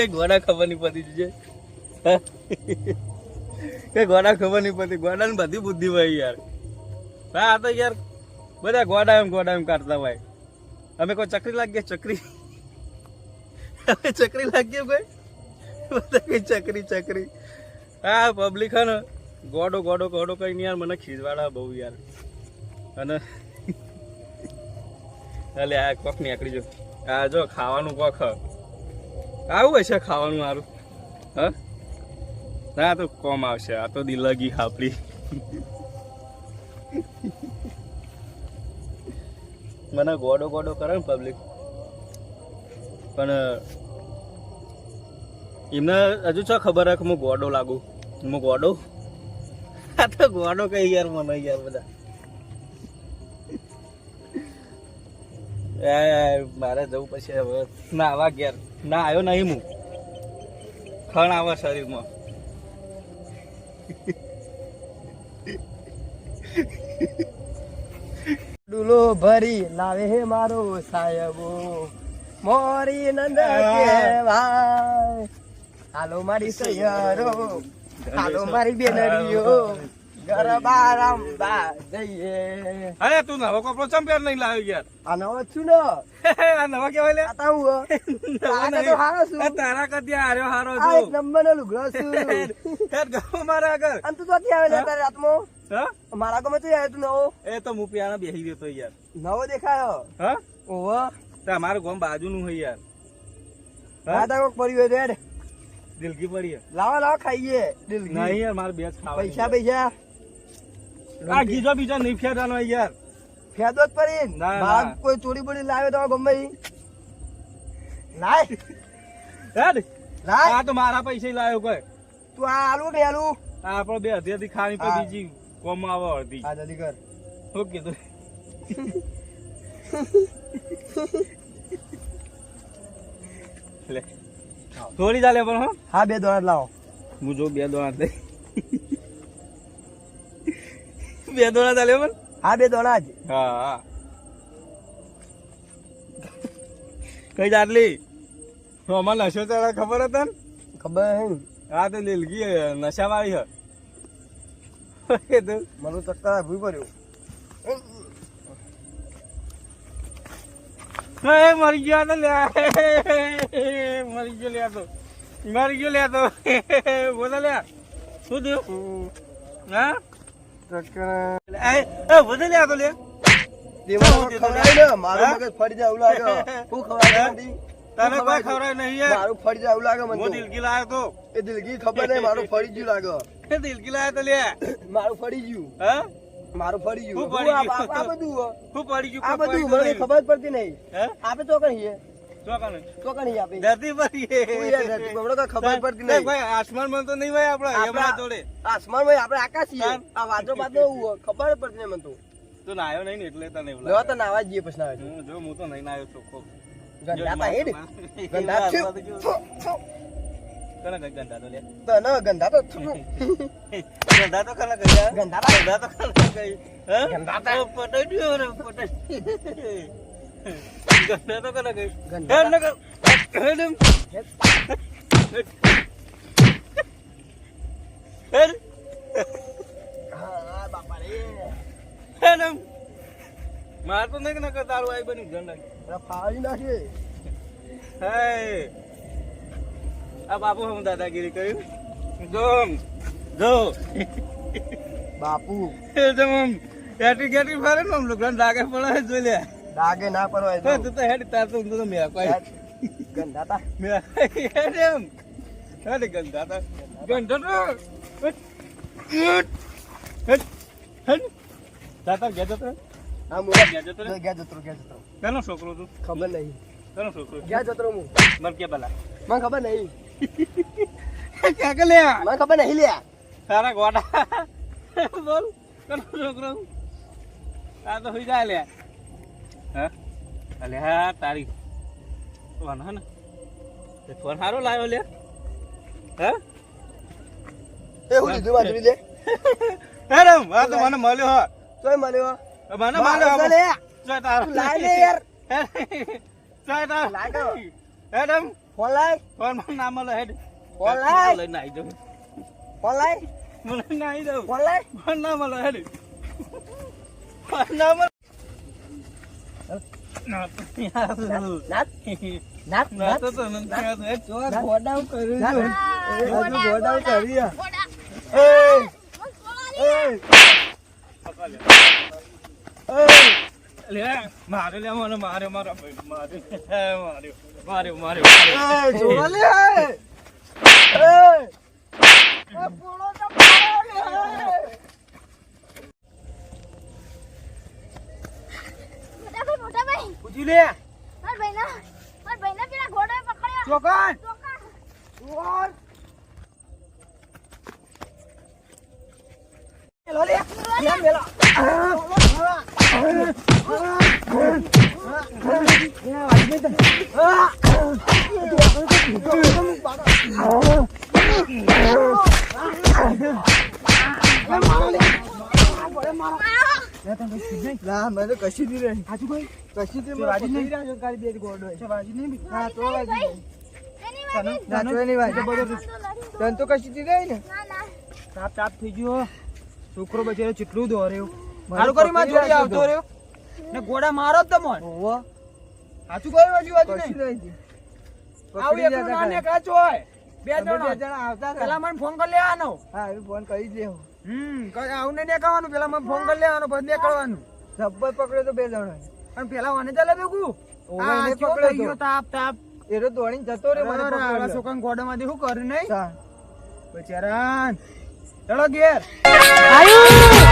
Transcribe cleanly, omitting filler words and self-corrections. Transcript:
ગોડા ખબર નહીં પડી છે કે ગોડા ખબર નહીં પડતી ગોડાની બધી બુદ્ધિ હોય યાર હા આ તો યાર બધા ગોડા એમ કાઢતા હોય અમે કોઈ ચકરી લાગીએ ચકરી ચકરી લાગીએ કોઈ બધા કઈ ચકરી હા પબ્લિક હે ને ગોડો કઈ નહીં યાર મને ખીજવાડા બહુ યાર અને એટલે આ કોક નીકળી જો આ જો ખાવાનું કોક આવું હશે ખાવાનું સારું હા ના તો કોમ આવશે આ તો દિલગી ખાપડી મને ગોડો કરે ને પબ્લિક પણ એમને હજુ છો ખબર હે કે હું ગોડો લાગુ હું ગોડો આ તો ગોડો કઈ યાર મને યાર બધા મારે જવું પછી હવે ના આવા ઘેર ના આવ્યો નહીં હું ખણ આવે શરીરમાં ડુલો ભરી લાવે હે મારો સાહેબો મોરી નંદ કેવાય હાલો મારી સૈયરો હાલો મારી બેનરીઓ ગરબા રમવા જઈએ અરે તું નવો કપડો ચંપેર નહીં લાવ્યો યાર આ નવો છું ને આ નવા કેવાય લે આતા હું હારો છું તારા કદી હાર્યો હારો આ એક નંબર નો લુગડો છું મારા આગળ અને તું તો ક્યાં આવે તારે રાતમાં હા મારા ગમે તું આવ્યો તું નવો એ તો હું piano બેસી ગયો તો યાર નવો દેખાયો હા ઓહો તમારું ગામ બાજુનું હોય યાર હા તા કોક પડ્યું હોય રેડ દિલગી પડી લાવો ખાઈએ દિલગી નહીં યાર મારે બેસ ખાવા પૈસા આ ગીજો બીજો નહીં ફેરવાનો યાર ફેદો જ પડી ના, બાગ ના. કોઈ ચોરી બોરી લાવ્યો તો ગમે ઈ. લાય હેડ લાય આ તો મારા પૈસા લાવ્યો કોઈ તું આ આલુ કે આલુ આપણો બે અધ્યાથી ખાણી પર હા. બીજી કોમ આવે અડધી હા જલ્દી કર શું કીધું લે થોડી ચાલે પણ હો હા બે દોણા લાવો હું જો બે દોણા દે બે દોણા ચાલે પણ હા બે દોણા જ હા કઈ જાટલી અમાર નશો તારા ખબર હતા ને ખબર હે હા તો લીલગી નશા વાળી હે તું મને ચક્કર ભૂઈ પડ્યું મરી ગયો તો લે મરી ગયો લે તો બોલો લે શું થયું હા ચક્કર બોલે લે તો લે દેવાનો ખવડાય ને મારું મગજ ફરી જાય એવું લાગે હું ખવડાય તને કોઈ ખવડાય નહીં યાર મારું ફરી જાય એવું લાગે મને હું તો. દિલગી લાયો તો એ દિલગી ખબર નહીં મારું ફરી ગયું લાગે દિલગી લાયો તો લે મારું ફરી ગયું હા મારું ફરી ગયું શું ફરી હું ગયું? આ બધું હો. શું પડી ગયું આ બધું મને ખબર જ પડતી નહીં હે આપે તો કહીએ ચોકાને તો કहीं આપે ધરતી પર હું યાર ધરતી પર, મને કઈ ખબર પડતી નહીં ભાઈ આસમાન માં તો નહીં ભાઈ આપડે એમના જોડે આસમાન માં આપણે આકાશ છીએ હા. આ વાદળો બાદળો એવું હોય. ખબર જ પડતી નહીં મને તો તું નાયો નહીં ને એટલે તને એવું લેવા લાગે તો નાવા જ જઈએ પછી નાવા જઈએ. જો હું તો નહીં નાયો ચોખ્ખો ગંધાતા હેડ ગંધા થયું. કને કઈ ગંધા તો લે તો ન ગંધા તો થયું. ગંધા તો કને કઈ ગંધાતા ગંધા તો કને કઈ હે ગંધાતા. ઓ, પટાઈ દ્યો રે પટાઈ ગંધા તો કને કઈ ગંધા. હે નકર હેડમ હેડ હા બાપા રે હેડમ માર તો નહીં નકર તારું આઈ બની ગંડા આ ફાડી નાખે હે આ બાપુ હું દાદાગીરી કર્યું જો બાપુ એકદમ આમ ગેટી ફરે ને આમ લોકો ડાગે પડે જોઈ લે ડાગે ના પરવાય તો તું તો હેડ તાર તો ઊંધો તો મેં કોઈ ગંધાતા મેં હેડ એમ હેડ ગંધા હેડ દાતા ગયા જતો હા મુ ગયા જતો રે ગયા જતો કેનો છોકરો તું ખબર નહીં કેનો છોકરો ગયા જતો હું મર કે ભલા મને ખબર નહીં ક્યાં કે લે મને ખબર નહીં લ્યા તારા ગોડા બોલ કેનો છોકરો આ તો હોઈ જાય લે હા અલે હા તારી વાન હે ને તે ફોન હારો લાવ્યો લે હે એ હું લીધું માધુરી લે હેડમ આ તો મને મળ્યો હો તોય મળ્યો મને મારો મળ્યો લે ચાલ તારો તું લાય લે યાર ચાલ તારો લાય તો. હેડમ ફોન લાય ફોન મને ના મળે હેડ ફોન લાય લઈને આવી જાઉં ફોન લાય મને ના આવી જાઉં ફોન લાય ફોન ના મળે હેડ ફોન ના મળે ના નાત નાત ના તો નથી હેડ જો ગોડાઉન કર્યું છે હજુ ગોડાઉન કરી એ લે મારે લે મને મારે મારા ભાઈ મારે માર્યો જોવા લે પોળો તો મોટા ભાઈ પૂછી લે મારા ભાઈના પેલા ઘોડોએ પકડ્યો ચોકન ચોકા ચોર લો લે કેમ મેલા ના મેં તો કશી દી રહી હાચું કોઈ કશી દી વાજી નહીં રહ્યો કાલી બે ગોડો છે વાજી નહીં હા તો વાજી ના તો એની વાજી તન તો કશી દી રહી ને તાપ તાપ થઈ ગયો છોકરો બચારો ચેટલું દોર્યો મારું કરી માં જોડી આવતો રહ્યો ને ગોડા મારો જ તમોન ઓવો હાચું કોઈ વાજી વાજી નહીં આવ એકલો ના ને કાચો હોય બે જણા આવતા પેલા મને ફોન કરી લેવાનો હા એ ફોન કરી દેવો કઈ આવું ને કહેવાનું પેલા મને ફોન કરી લેવાનો બંધ કરવાનું જબ્બર પકડ્યો તો બે જણા પણ પેલા મને ચાલે ભેગું ઓને પકડ્યો તાપ તાપ એરો દોડીને જતો રે મને પકડ્યો છોકરા ગોડામાંથી શું કરે નહીં બચારા ચલો ઘેર આયુ